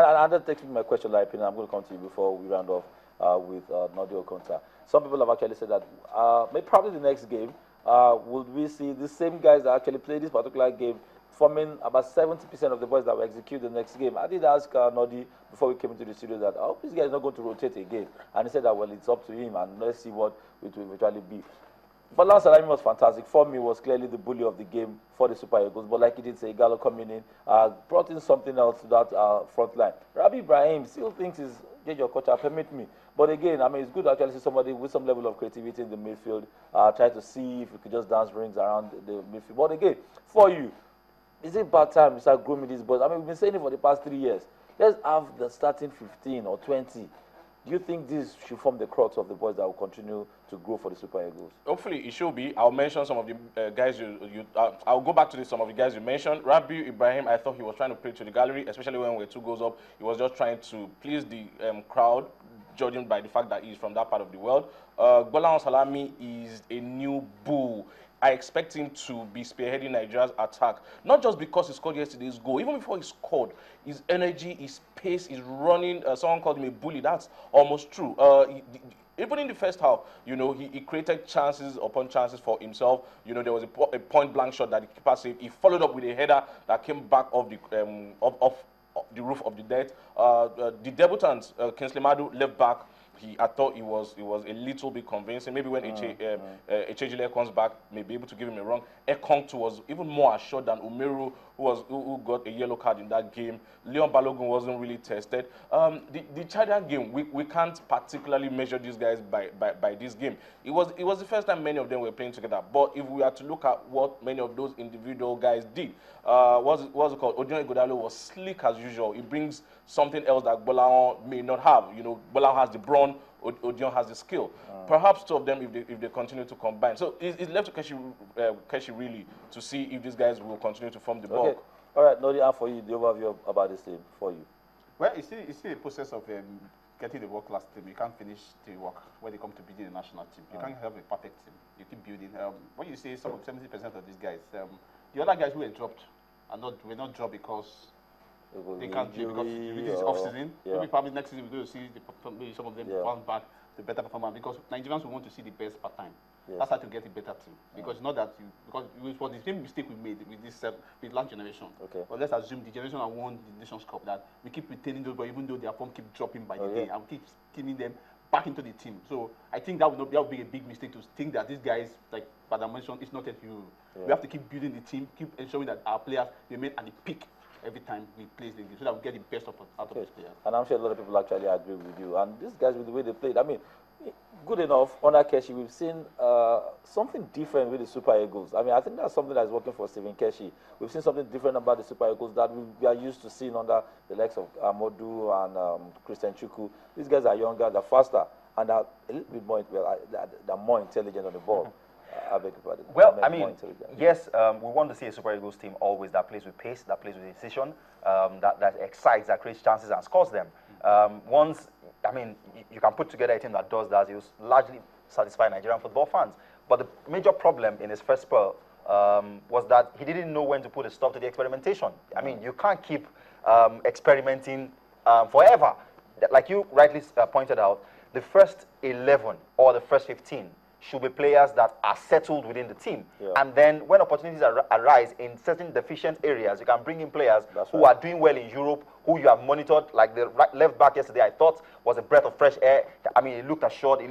Now, that takes me to my question, like, I'm going to come to you before we round off with Nodi Okonta. Some people have actually said that maybe probably the next game, would we see the same guys that actually play this particular game forming about 70% of the boys that will execute the next game. I did ask Nodi before we came into the studio that, I hope this guy is not going to rotate again. And he said that, well, it's up to him, and let's see what it will eventually be. But Lance Salami was fantastic. For me, was clearly the bully of the game for the Super Eagles. But like he did say, Gallo coming in, brought in something else to that front line. Rabbi Ibrahim still thinks he's your coach, permit me. But again, I mean, it's good to actually see somebody with some level of creativity in the midfield, try to see if we could just dance rings around the midfield. But again, for you, is it bad time to start grooming these boys? I mean, we've been saying it for the past 3 years. Let's have the starting 15 or 20. Do you think this should form the crux of the boys that will continue to grow for the Super Eagles? Hopefully, it should be. I'll mention some of the guys I'll go back to some of the guys you mentioned. Rabbi Ibrahim, I thought he was trying to play to the gallery, especially when we were 2 goals up. He was just trying to please the crowd, judging by the fact that he's from that part of the world. Bola Salami is a new bull. I expect him to be spearheading Nigeria's attack, not just because he scored yesterday's goal. Even before he scored, his energy, his pace, his running. Someone called him a bully. That's almost true. Even in the first half, you know, he created chances upon chances for himself. You know, there was a point-blank shot that the keeper saved. He followed up with a header that came back off the roof of the net. The debutant, Kingsley Madu, left back. I thought it was a little bit convincing. Maybe when Echejile comes back, may be able to give him a run. Ekong was even more assured than Umeru, who got a yellow card in that game. Leon Balogun wasn't really tested. The Chadian game, we can't particularly measure these guys by this game. It was the first time many of them were playing together. But if we are to look at what many of those individual guys did, what's it called? Odion Igodalo was slick as usual. He brings something else that Bolaon may not have. You know, Bolaon has the brawn, Odion has the skill. Perhaps 2 of them if they continue to combine. So it's left to Keshi really to see if these guys will continue to form the bulk. Okay. All right, Nodi, for you, the overview about this team for you. Well, it's still a process of getting the world-class team. You can't finish the work when they come to building a national team. You can't have a perfect team. You keep building. When you say some of 70% of these guys, the other guys who were dropped were not dropped because they can't do because this is off-season. Maybe probably next season we're going to see maybe some of them bounce back to better performance because Nigerians will want to see the best part time. Yes. That's how to get a better team. Because it's not that because it was the same mistake we made with this with last generation. Okay. But let's assume the generation that won the Nations Cup that we keep retaining those, but even though their form keep dropping by the day, and we keep skinning them back into the team. So I think that would be a big mistake to think that these guys, like Padam mentioned, it's not a hero. We have to keep building the team, keep ensuring that our players remain at the peak every time we play the game, so that we get the best out of these players. And I'm sure a lot of people actually agree with you. And these guys, with the way they played, I mean, good enough, under Keshi, we've seen something different with the Super Eagles. I mean, I think that's something that's working for Stephen Keshi. We've seen something different about the Super Eagles that we are used to seeing under the likes of Amodu and Christian Chukwu. These guys are younger, they're faster, and are a little bit more, they're more intelligent on the ball. Well, I mean, yes, we want to see a Super Eagles team always that plays with pace, that plays with decision, that excites, that creates chances and scores them. I mean, you can put together a team that does that. It was largely satisfy Nigerian football fans. But the major problem in his first spell was that he didn't know when to put a stop to the experimentation. I mean, you can't keep experimenting forever. Like you rightly pointed out, the first 11 or the first 15 should be players that are settled within the team. And then when opportunities arise in certain deficient areas, you can bring in players who are doing well in Europe, who you have monitored, like the left back yesterday, I thought was a breath of fresh air. I mean, he looked assured, he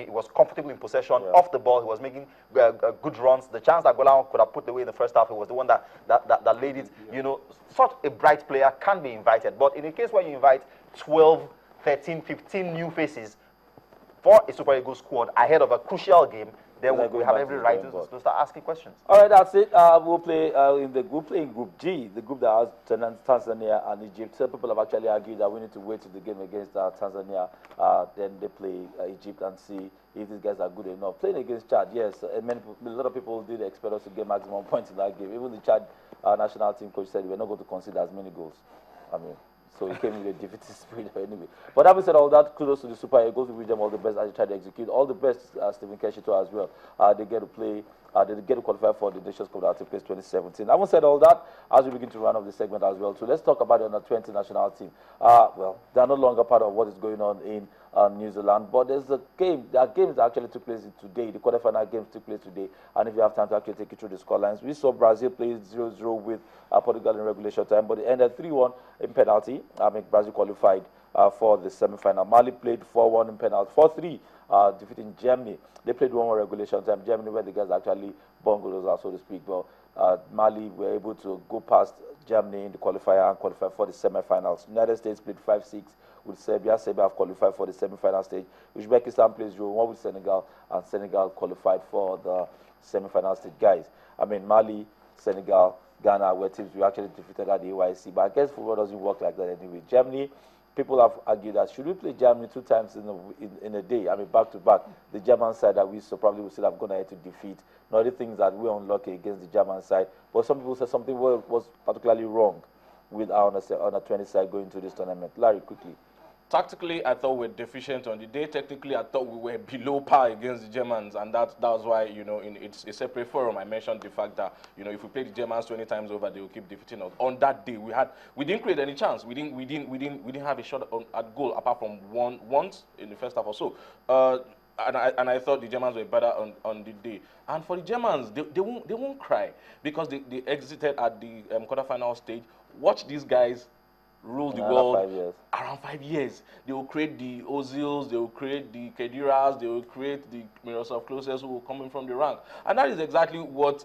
was comfortable in possession, off the ball, he was making good runs. The chance that Golan could have put away in the first half, he was the one that laid it. You know, such a bright player can be invited. But in a case where you invite 12, 13, 15 new faces, for a Super Eagles squad ahead of a crucial game, then we have every right to start asking questions. All right, that's it. We'll play in Group G, the group that has Tanzania and Egypt. Some people have actually argued that we need to wait to the game against Tanzania, then they play Egypt and see if these guys are good enough. Playing against Chad, yes, a lot of people did expect us to get maximum points in that game. Even the Chad national team coach said we're not going to concede as many goals. I mean, so he came with a defeated spirit anyway. But having said all that, kudos to the Super Eagles. We wish them all the best as they try to execute. All the best, Stephen Keshi too as well. They get to play They get to qualify for the Nations Cup that took place 2017. Having said all that, as we begin to run off the segment as well, so let's talk about the under-20 national team. Well, they are no longer part of what is going on in New Zealand, but there's a game. There are games that actually took place today. The quarterfinal games took place today, and if you have time to actually take you through the scorelines, we saw Brazil play 0-0 with Portugal in regulation time, but it ended 3-1 in penalty. Brazil qualified for the semi-final. Mali played 4-1 in penalty, 4-3. Defeating Germany. They played 1-1 regulation time. Germany, where the guys actually bungled us out, so to speak. But Mali were able to go past Germany in the qualifier and qualify for the semi-finals. United States played 5-6 with Serbia. Serbia have qualified for the semi-final stage. Uzbekistan plays 0-1 with Senegal, and Senegal qualified for the semi-final stage. Guys, Mali, Senegal, Ghana were teams we actually defeated at the AYC. But I guess football doesn't work like that anyway. Germany, people have argued that should we play Germany 2 times in a day, back to back, the German side that we probably would still have gone ahead to defeat. Not the things that we're unlucky against the German side, but some people said something was particularly wrong with our under 20 side going to this tournament. Larry, quickly. Tactically, I thought we were deficient on the day. Technically, I thought we were below par against the Germans, and that was why, it's a separate forum. I mentioned the fact that, if we play the Germans 20 times over, they will keep defeating us. On that day, we didn't create any chance. We didn't have a shot at goal apart from once in the first half or so. And I thought the Germans were better on the day. And for the Germans, they won't cry because they exited at the quarterfinal stage. Watch these guys rule the world 5 years. Around 5 years. They will create the Ozils, they will create the Khediras, they will create the Miroslav Kloses who will come in from the rank. And that is exactly what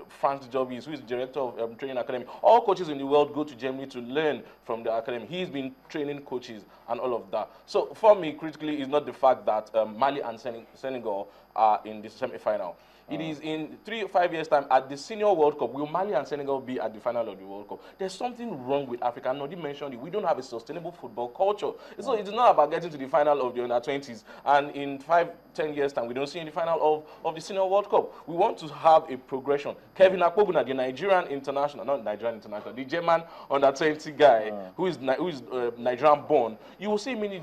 Frank's job is, who is the director of training academy. All coaches in the world go to Germany to learn from the academy. He's been training coaches and all of that. So for me, critically, is not the fact that Mali and Senegal are in the semi-final. It is in 3 or 5 years' time at the Senior World Cup. Will Mali and Senegal be at the final of the World Cup? There's something wrong with Africa. Nobody mentioned it. We don't have a sustainable football culture. So it's not about getting to the final of the under-20s. And in 5, 10 years' time, we don't see in the final of the Senior World Cup. We want to have a progression. Kevin Akpoguna, the Nigerian international, not Nigerian international, the German under-20 guy who is Nigerian born. You will see him in the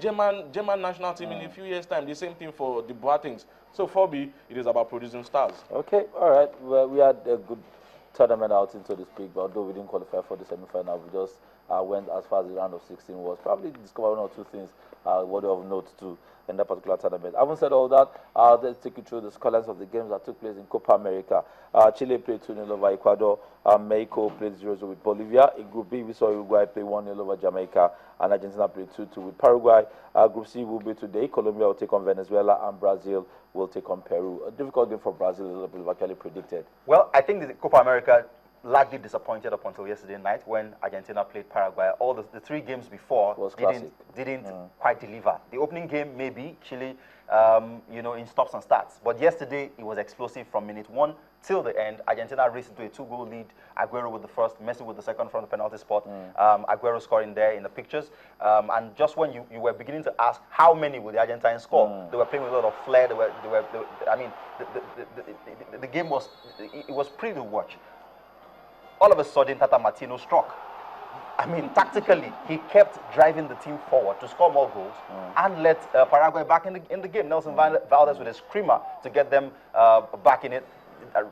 German national team in a few years' time. The same thing for the Boatings. So for me, it is about producing stars. Okay, all right. Well, we had a good tournament outing, so to speak, but although we didn't qualify for the semi-final, we just went as far as the round of 16 was. Probably discovered 1 or 2 things worthy of note too in that particular tournament. Having said all that, let's take you through the scorelines of the games that took place in Copa America. Chile played 2-0 over Ecuador. Mexico played 0-0 with Bolivia. In Group B, we saw Uruguay play 1-0 over Jamaica, and Argentina played 2-2 with Paraguay. Group C will be today. Colombia will take on Venezuela, and Brazil will take on Peru. A difficult game for Brazil, a little bit actually predicted. Well, I think the Copa America largely disappointed up until yesterday night when Argentina played Paraguay. All the 3 games before didn't quite deliver. The opening game, maybe, Chile, in stops and starts. But yesterday, it was explosive from minute 1 till the end. Argentina raced into a 2-goal lead. Aguero with the first, Messi with the second from the penalty spot. Aguero scoring there in the pictures. And just when you were beginning to ask how many would the Argentines score, they were playing with a lot of flair. The game was pretty to watch. All of a sudden, Tata Martino struck. Tactically, he kept driving the team forward to score more goals and let Paraguay back in the game. Nelson Valdez with a screamer to get them back in it.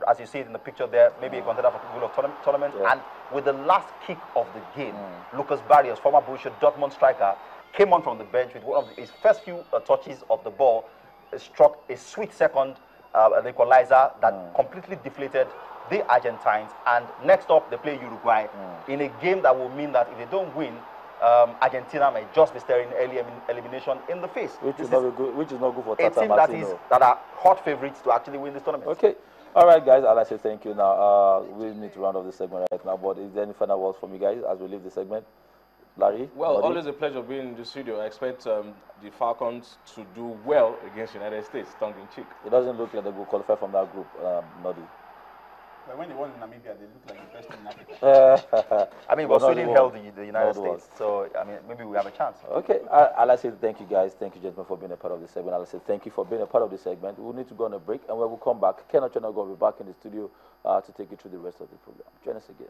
As you see it in the picture there, maybe a contender for goal of tournament. Yeah. And with the last kick of the game, Lucas Barrios, former Borussia Dortmund striker, came on from the bench with one of his first few touches of the ball, struck a sweet second, an equalizer that completely deflated the Argentines. And next up, they play Uruguay in a game that will mean that if they don't win, Argentina may just be staring early elimination in the face. Which is not good for Tata Martino. A team that are hot favorites to actually win this tournament. Okay. All right, guys, I'd like to thank you now. We need to round off the segment right now, but is there any final words from you guys as we leave the segment? Larry? Well, always a pleasure being in the studio. I expect the Falcons to do well against the United States, tongue-in-cheek. It doesn't look like they will qualify from that group, Noddy. But when they won in Namibia, they look like the best team in Africa. But Sweden held the United States, so maybe we have a chance. Okay, I'd like to say thank you guys, thank you gentlemen for being a part of the segment. I'd like to say thank you for being a part of the segment. We'll need to go on a break, and when we come back, Ken Ochonago will be back in the studio to take you through the rest of the program. Join us again.